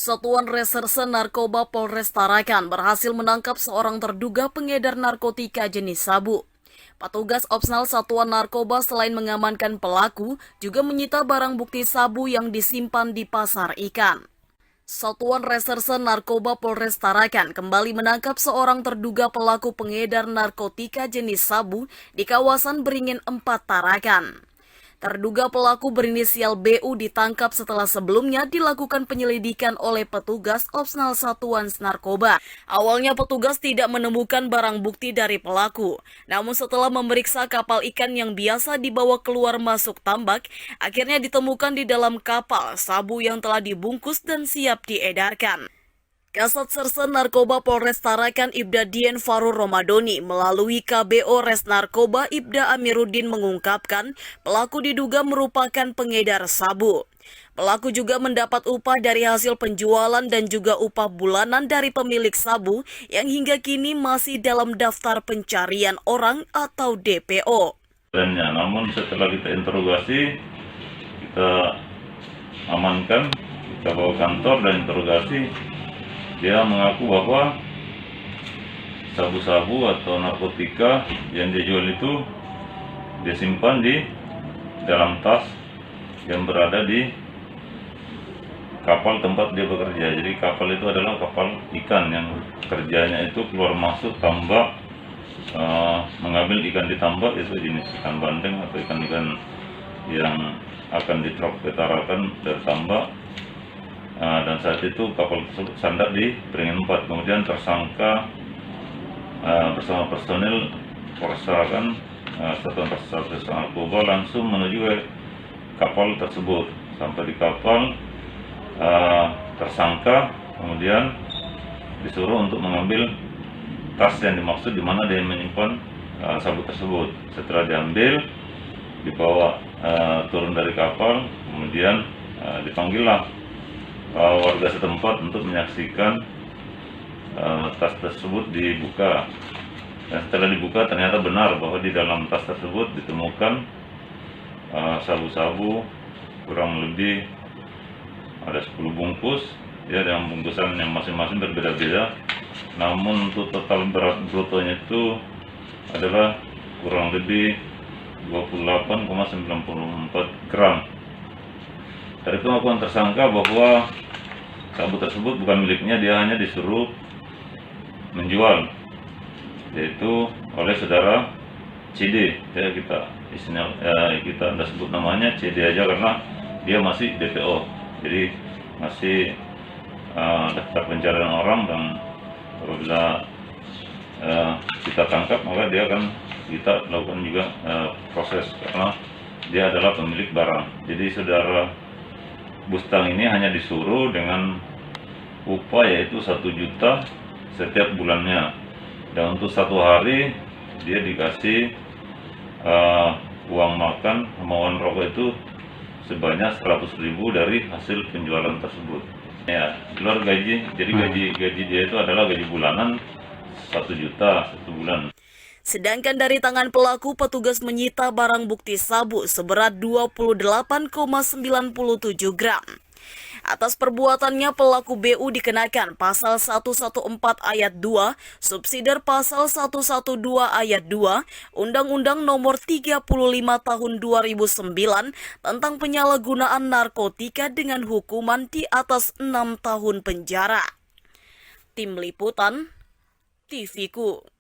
Satuan Reserse Narkoba Polres Tarakan berhasil menangkap seorang terduga pengedar narkotika jenis sabu. Petugas Opsnal Satuan Narkoba selain mengamankan pelaku, juga menyita barang bukti sabu yang disimpan di pasar ikan. Satuan Reserse Narkoba Polres Tarakan kembali menangkap seorang terduga pelaku pengedar narkotika jenis sabu di kawasan Beringin 4 Tarakan. Terduga pelaku berinisial BU ditangkap setelah sebelumnya dilakukan penyelidikan oleh petugas Opsnal Satuan Narkoba. Awalnya petugas tidak menemukan barang bukti dari pelaku. Namun setelah memeriksa kapal ikan yang biasa dibawa keluar masuk tambak, akhirnya ditemukan di dalam kapal sabu yang telah dibungkus dan siap diedarkan. Kasat Serse Narkoba Polres Tarakan Ibda Dien Farur Romadoni melalui KBO Res Narkoba Ibda Amiruddin mengungkapkan pelaku diduga merupakan pengedar sabu. Pelaku juga mendapat upah dari hasil penjualan dan juga upah bulanan dari pemilik sabu yang hingga kini masih dalam daftar pencarian orang atau DPO. Namun setelah kita interogasi, kita amankan, kita bawa kantor dan interogasi. Dia mengaku bahwa sabu-sabu atau narkotika yang dia jual itu dia simpan di dalam tas yang berada di kapal tempat dia bekerja. Jadi kapal itu adalah kapal ikan yang kerjanya itu keluar masuk tambak, mengambil ikan di tambak, itu jenis ikan bandeng atau ikan-ikan yang akan ditarakan dari tambak. Dan saat itu kapal tersebut sandar di Beringin 4. Kemudian tersangka bersama personil Polres Tarakan Satuan Reserse Narkoba langsung menuju ke kapal tersebut. Sampai di kapal, tersangka kemudian disuruh untuk mengambil tas yang dimaksud di mana dia menyimpan sabu tersebut. Setelah diambil, dibawa turun dari kapal, kemudian dipanggillah warga setempat untuk menyaksikan tas tersebut dibuka. Dan setelah dibuka ternyata benar bahwa di dalam tas tersebut ditemukan sabu-sabu kurang lebih ada 10 bungkus ya, dengan bungkusan yang masing-masing berbeda-beda. Namun untuk total berat brutonya itu adalah kurang lebih 28,94 gram. Dari pengakuan tersangka bahwa sabu tersebut bukan miliknya, dia hanya disuruh menjual, yaitu oleh saudara CD. Ya, kita tidak sebut namanya CD aja karena dia masih DPO, jadi masih daftar pencarian orang, dan apabila kita tangkap maka dia akan kita lakukan juga proses karena dia adalah pemilik barang. Jadi saudara Bustang ini hanya disuruh dengan upah yaitu 1 juta setiap bulannya, dan untuk 1 hari dia dikasih uang makan sama uang rokok itu sebanyak 100.000 dari hasil penjualan tersebut. Ya, keluar gaji, jadi gaji dia itu adalah gaji bulanan 1 juta 1 bulan. Sedangkan dari tangan pelaku, petugas menyita barang bukti sabu seberat 28,97 gram. Atas perbuatannya, pelaku BU dikenakan pasal 114 ayat 2, subsidiar pasal 112 ayat 2, Undang-Undang Nomor 35 Tahun 2009 tentang penyalahgunaan narkotika dengan hukuman di atas 6 tahun penjara. Tim Liputan, TVku.